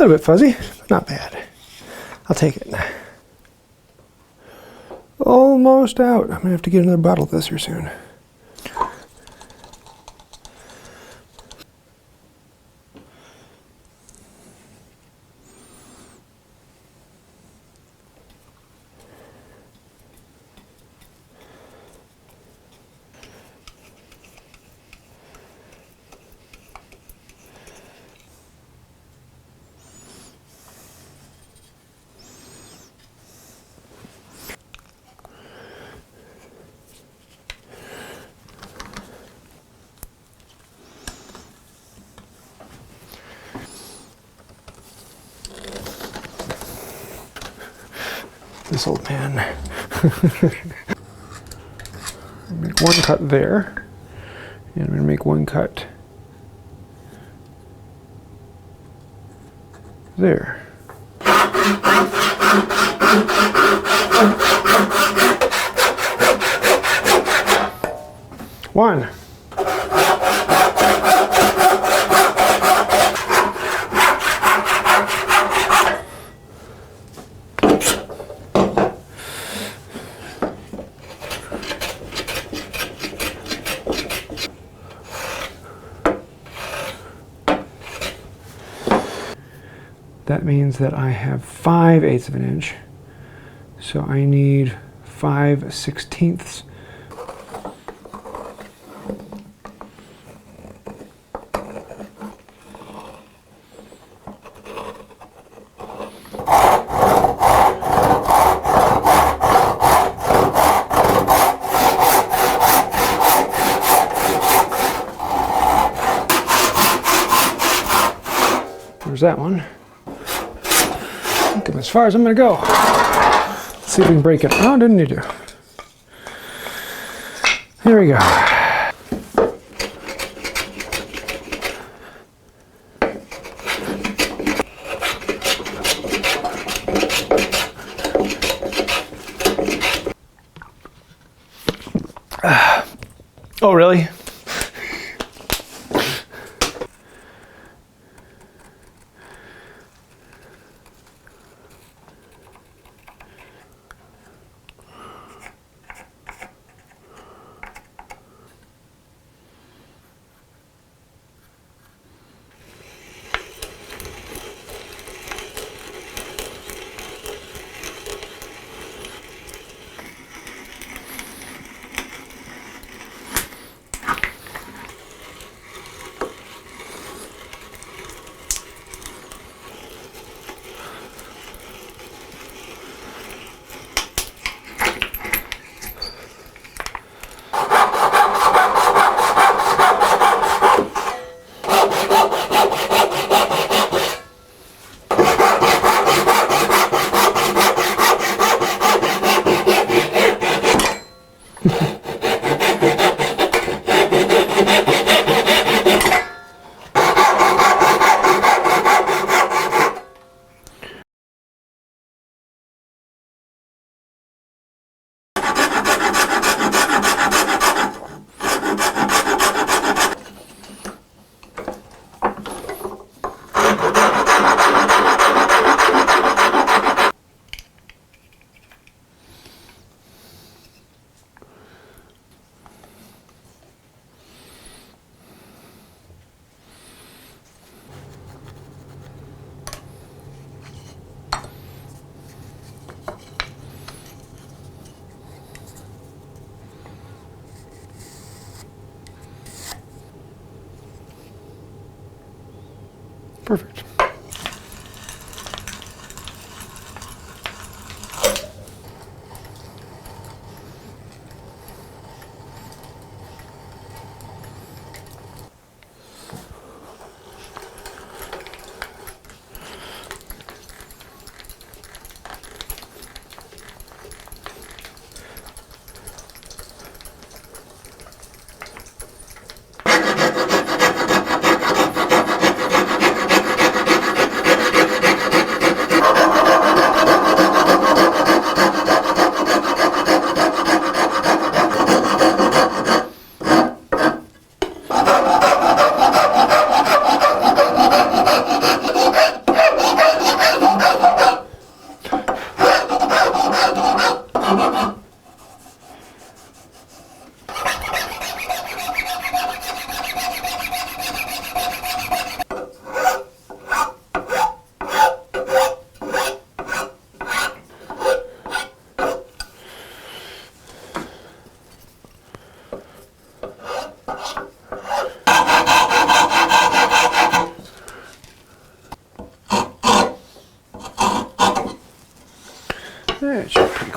little bit fuzzy, but not bad. I'll take it. Almost out. I'm gonna have to get another bottle of this here soon. This old man. Make one cut there, and I'm going to make one cut there. One. That means that I have 5/8 of an inch, so I need 5/16. There's that one. As far as I'm going to go. Let's see if we can break it. Oh, didn't need to. Here we go. Oh, really? Perfect.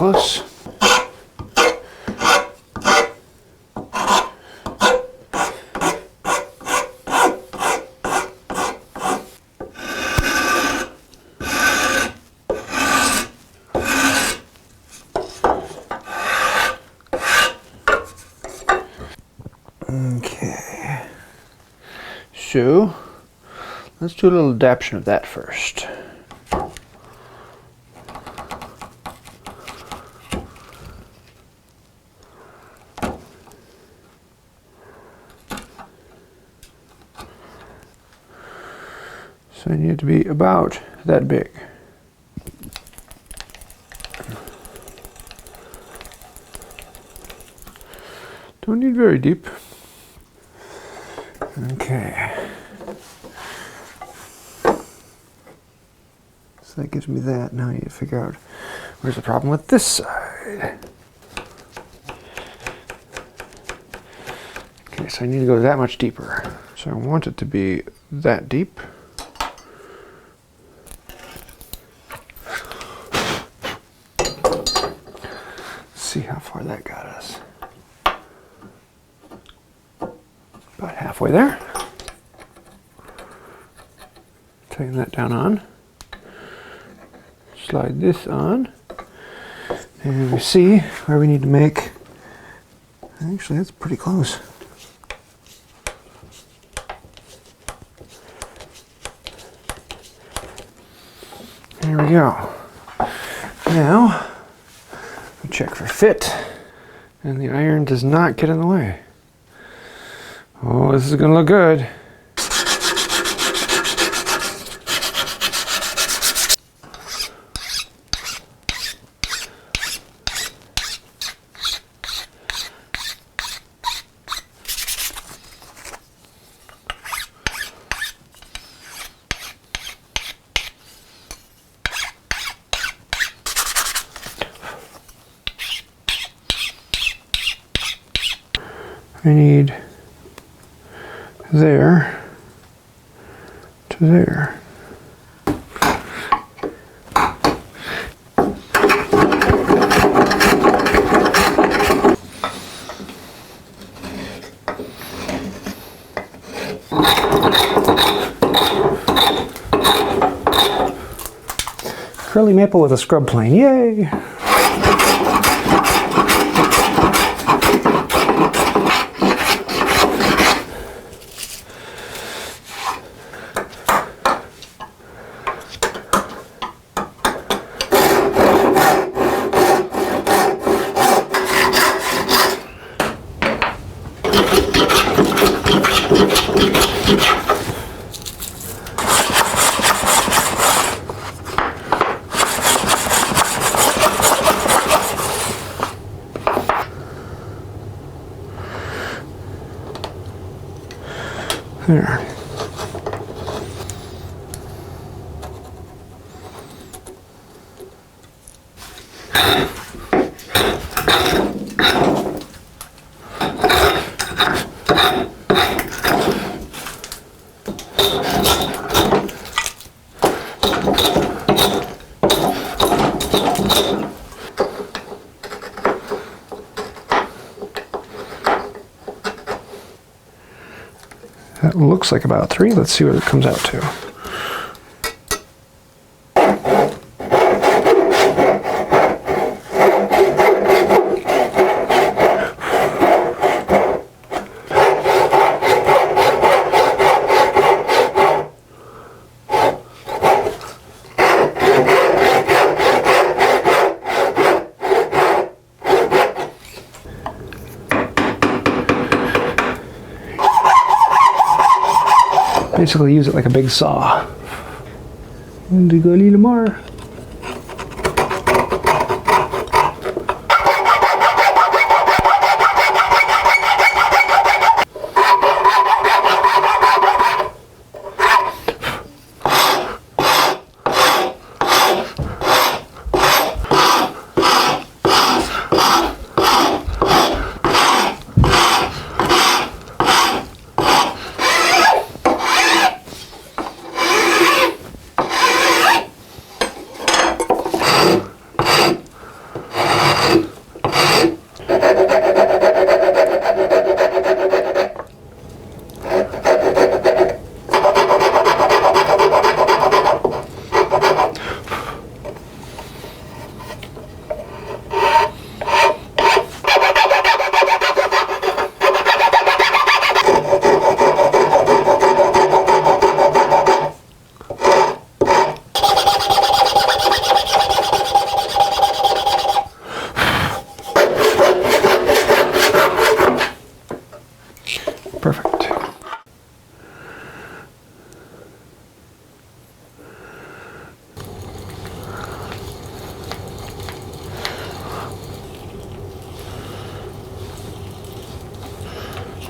close. Okay, so let's do a little adaptation of that first. So I need it to be about that big. Don't need very deep. Okay. So that gives me that. Now I need to figure out where's the problem with this side. Okay, so I need to go that much deeper. So I want it to be that deep. Let's see how far that got us. About halfway there. Tighten that down on. Slide this on. And we see where we need to make. Actually, that's pretty close. There we go. Now, we check for fit. And the iron does not get in the way. Oh, this is gonna look good. I need there to there. Curly maple with a scrub plane, yay! There. That looks like about 3. Let's see what it comes out to. Basically use it like a big saw. And go a little more.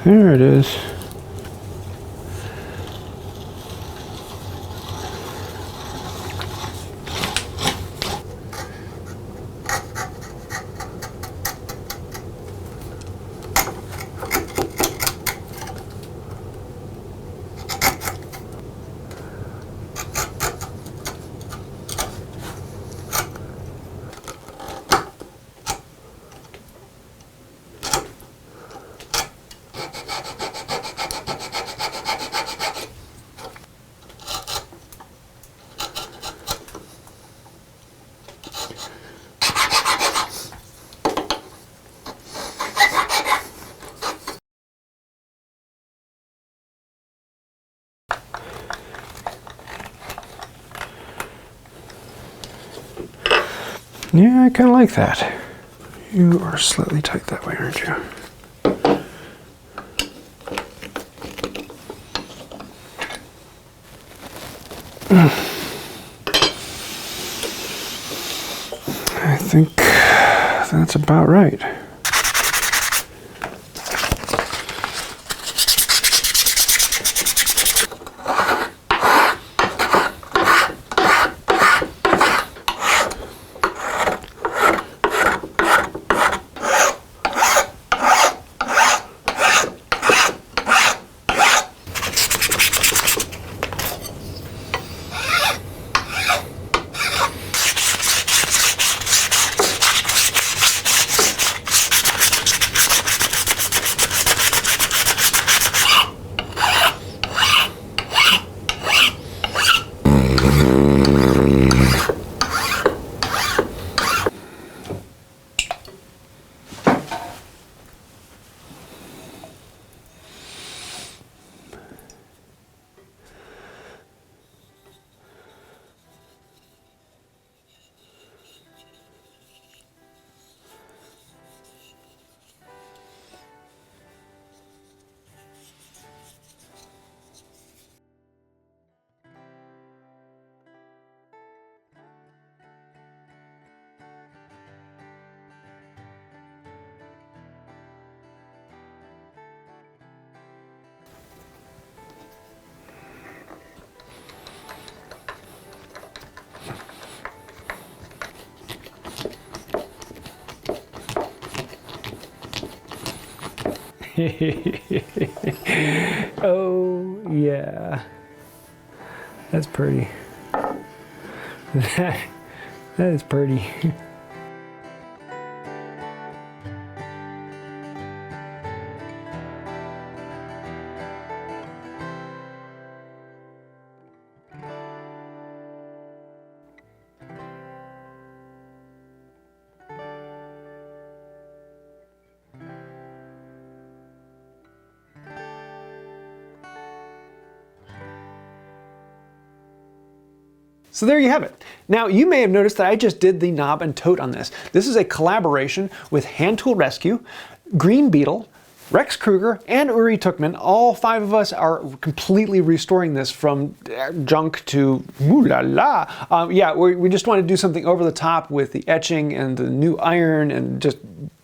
There it is. Yeah, I kind of like that. You are slightly tight that way, aren't you? I think that's about right. Oh, yeah. That's pretty. That is pretty. So there you have it. Now you may have noticed that I just did the knob and tote on this. This is a collaboration with Hand Tool Rescue, Green Beetle, Rex Krueger, and Uri Tuchman. All 5 of us are completely restoring this from junk to ooh la la. Yeah, we just want to do something over the top with the etching and the new iron and just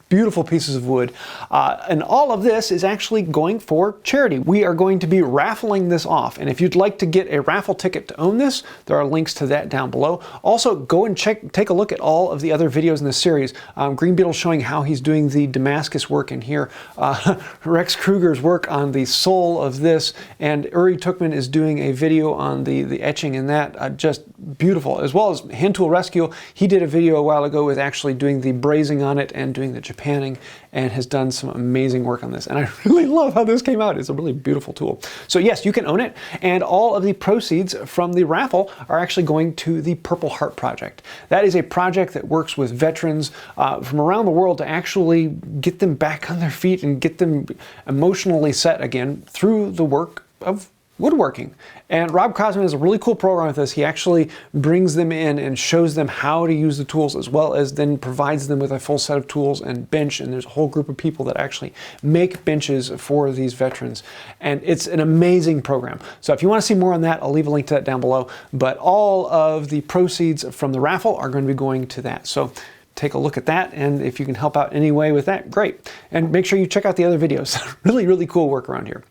beautiful pieces of wood. And all of this is actually going for charity. We are going to be raffling this off. And if you'd like to get a raffle ticket to own this, there are links to that down below. Also, go and take a look at all of the other videos in this series. Green Beetle showing how he's doing the Damascus work in here. Rex Krueger's work on the sole of this. And Uri Tuchman is doing a video on the etching in that. Just beautiful. As well as Hand Tool Rescue. He did a video a while ago with actually doing the brazing on it and doing the Japanning, and has done some amazing work on this. And I really love how this came out. It's a really beautiful tool. So yes, you can own it, and all of the proceeds from the raffle are actually going to the Purple Heart Project. That is a project that works with veterans from around the world to actually get them back on their feet and get them emotionally set again through the work of woodworking. And Rob Cosman has a really cool program with this. He actually brings them in and shows them how to use the tools, as well as then provides them with a full set of tools and bench. And there's a whole group of people that actually make benches for these veterans. And it's an amazing program. So if you want to see more on that, I'll leave a link to that down below. But all of the proceeds from the raffle are going to be going to that. So take a look at that. And if you can help out any way with that, great. And make sure you check out the other videos. Really, really cool work around here.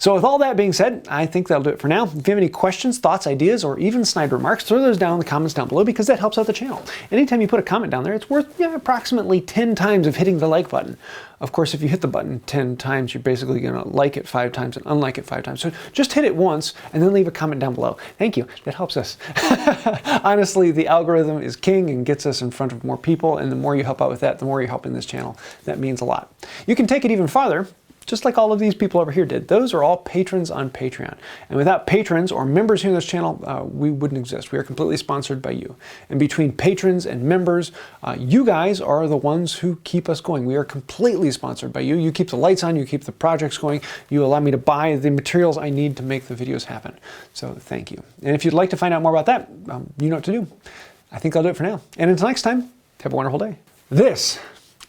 So with all that being said, I think that'll do it for now. If you have any questions, thoughts, ideas, or even snide remarks, throw those down in the comments down below because that helps out the channel. Anytime you put a comment down there, it's worth approximately 10 times of hitting the like button. Of course, if you hit the button 10 times, you're basically going to like it 5 times and unlike it 5 times. So just hit it once and then leave a comment down below. Thank you. That helps us. Honestly, the algorithm is king and gets us in front of more people. And the more you help out with that, the more you're helping this channel. That means a lot. You can take it even farther. Just like all of these people over here did. Those are all patrons on Patreon. And without patrons or members here in this channel, we wouldn't exist. We are completely sponsored by you. And between patrons and members, you guys are the ones who keep us going. We are completely sponsored by you. You keep the lights on, you keep the projects going, you allow me to buy the materials I need to make the videos happen. So thank you. And if you'd like to find out more about that, you know what to do. I think I'll do it for now. And until next time, have a wonderful day. This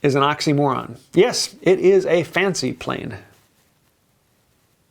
is an oxymoron. Yes, it is a fancy plane.